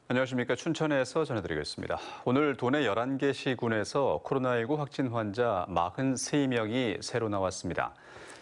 안녕하십니까. 춘천에서 전해드리겠습니다. 오늘 도내 11개 시군에서 코로나19 확진 환자 43명이 새로 나왔습니다.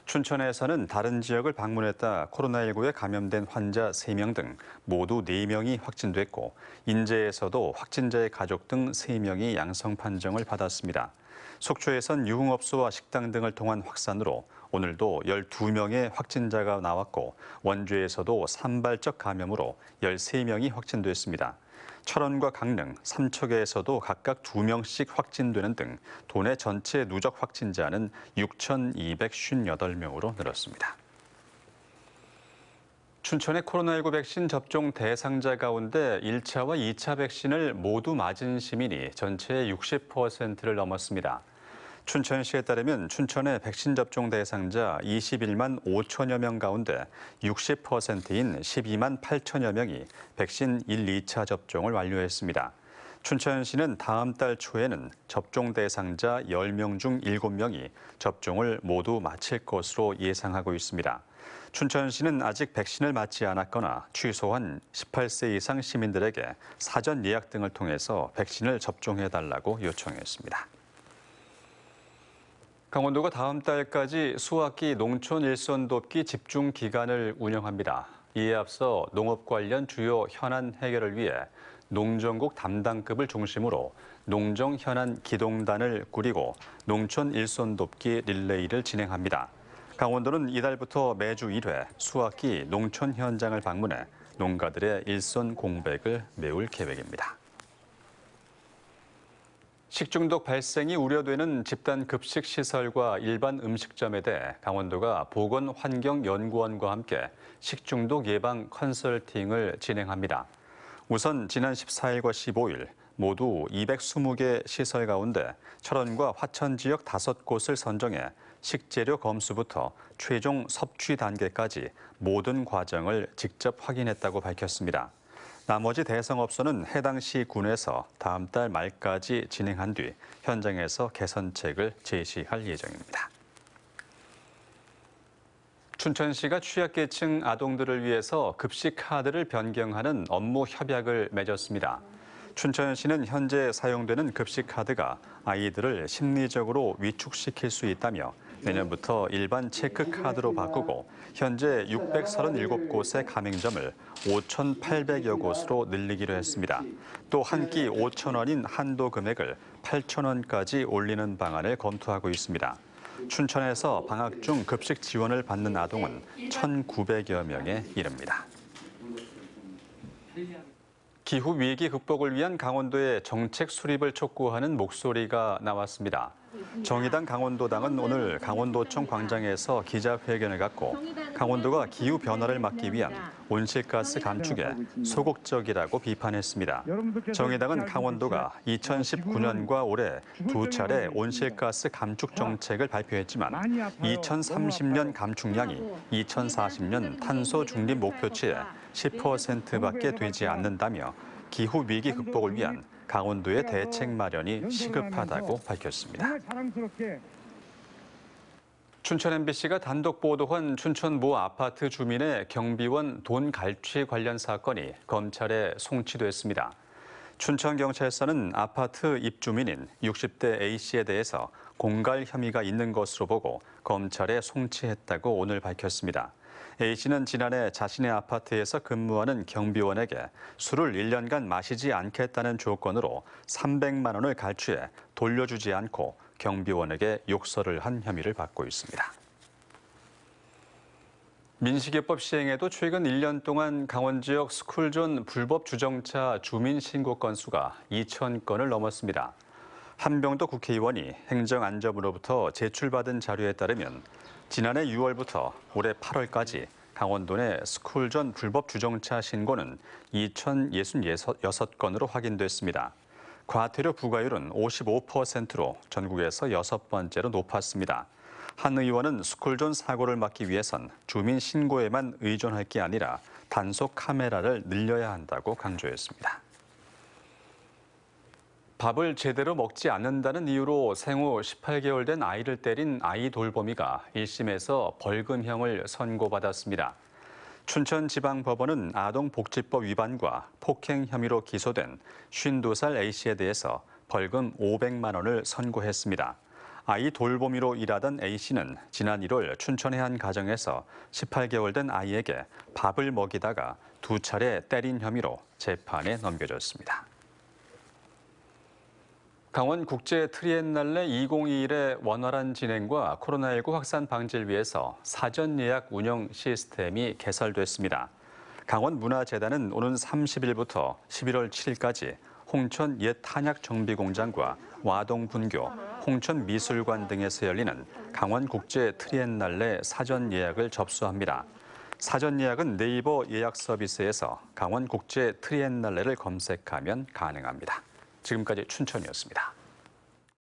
춘천에서는 다른 지역을 방문했다 코로나19에 감염된 환자 3명 등 모두 4명이 확진됐고, 인제에서도 확진자의 가족 등 3명이 양성 판정을 받았습니다. 속초에선 유흥업소와 식당 등을 통한 확산으로 오늘도 12명의 확진자가 나왔고, 원주에서도 산발적 감염으로 13명이 확진됐습니다. 철원과 강릉, 삼척에서도 각각 2명씩 확진되는 등 도내 전체 누적 확진자는 6,258명으로 늘었습니다. 춘천의 코로나19 백신 접종 대상자 가운데 1차와 2차 백신을 모두 맞은 시민이 전체의 60%를 넘었습니다. 춘천시에 따르면 춘천의 백신 접종 대상자 21만 5천여 명 가운데 60%인 12만 8천여 명이 백신 1, 2차 접종을 완료했습니다. 춘천시는 다음 달 초에는 접종 대상자 10명 중 7명이 접종을 모두 마칠 것으로 예상하고 있습니다. 춘천시는 아직 백신을 맞지 않았거나 취소한 18세 이상 시민들에게 사전 예약 등을 통해서 백신을 접종해달라고 요청했습니다. 강원도가 다음 달까지 수학기 농촌 일손 돕기 집중 기간을 운영합니다. 이에 앞서 농업 관련 주요 현안 해결을 위해 농정국 담당급을 중심으로 농정 현안 기동단을 꾸리고 농촌 일손 돕기 릴레이를 진행합니다. 강원도는 이달부터 매주 1회 수학기 농촌 현장을 방문해 농가들의 일손 공백을 메울 계획입니다. 식중독 발생이 우려되는 집단 급식 시설과 일반 음식점에 대해 강원도가 보건환경연구원과 함께 식중독 예방 컨설팅을 진행합니다. 우선 지난 14일과 15일 모두 220개 시설 가운데 철원과 화천 지역 5곳을 선정해 식재료 검수부터 최종 섭취 단계까지 모든 과정을 직접 확인했다고 밝혔습니다. 나머지 대상업소는 해당 시군에서 다음 달 말까지 진행한 뒤 현장에서 개선책을 제시할 예정입니다. 춘천시가 취약계층 아동들을 위해서 급식 카드를 변경하는 업무 협약을 맺었습니다. 춘천시는 현재 사용되는 급식 카드가 아이들을 심리적으로 위축시킬 수 있다며 내년부터 일반 체크 카드로 바꾸고 현재 637곳의 가맹점을 5,800여 곳으로 늘리기로 했습니다. 또 한 끼 5,000원인 한도 금액을 8,000원까지 올리는 방안을 검토하고 있습니다. 춘천에서 방학 중 급식 지원을 받는 아동은 1,900여 명에 이릅니다. 기후위기 극복을 위한 강원도의 정책 수립을 촉구하는 목소리가 나왔습니다. 정의당 강원도당은 오늘 강원도청 광장에서 기자회견을 갖고 강원도가 기후변화를 막기 위한 온실가스 감축에 소극적이라고 비판했습니다. 정의당은 강원도가 2019년과 올해 2차례 온실가스 감축 정책을 발표했지만 2030년 감축량이 2040년 탄소 중립 목표치의 10%밖에 되지 않는다며 기후위기 극복을 위한 강원도의 대책 마련이 시급하다고 밝혔습니다. 춘천 MBC가 단독 보도한 춘천 모 아파트 주민의 경비원 돈 갈취 관련 사건이 검찰에 송치됐습니다. 춘천경찰서는 아파트 입주민인 60대 A씨에 대해서 공갈 혐의가 있는 것으로 보고 검찰에 송치했다고 오늘 밝혔습니다. A씨는 지난해 자신의 아파트에서 근무하는 경비원에게 술을 1년간 마시지 않겠다는 조건으로 300만 원을 갈취해 돌려주지 않고 경비원에게 욕설을 한 혐의를 받고 있습니다. 민식이법 시행에도 최근 1년 동안 강원 지역 스쿨존 불법 주정차 주민 신고 건수가 2,000건을 넘었습니다. 한병도 국회의원이 행정안전부로부터 제출받은 자료에 따르면 지난해 6월부터 올해 8월까지 강원도 내 스쿨존 불법 주정차 신고는 2,066건으로 확인됐습니다. 과태료 부과율은 55%로 전국에서 6번째로 높았습니다. 한 의원은 스쿨존 사고를 막기 위해선 주민 신고에만 의존할 게 아니라 단속 카메라를 늘려야 한다고 강조했습니다. 밥을 제대로 먹지 않는다는 이유로 생후 18개월 된 아이를 때린 아이 돌보미가 1심에서 벌금형을 선고받았습니다. 춘천지방법원은 아동복지법 위반과 폭행 혐의로 기소된 52살 A씨에 대해서 벌금 500만 원을 선고했습니다. 아이 돌보미로 일하던 A씨는 지난 1월 춘천의 한 가정에서 18개월 된 아이에게 밥을 먹이다가 2차례 때린 혐의로 재판에 넘겨졌습니다. 강원 국제 트리엔날레 2021의 원활한 진행과 코로나19 확산 방지를 위해서 사전 예약 운영 시스템이 개설됐습니다. 강원문화재단은 오는 30일부터 11월 7일까지 홍천 옛 한약 정비 공장과 와동 분교, 홍천 미술관 등에서 열리는 강원 국제 트리엔날레 사전 예약을 접수합니다. 사전 예약은 네이버 예약 서비스에서 강원 국제 트리엔날레를 검색하면 가능합니다. 지금까지 춘천이었습니다.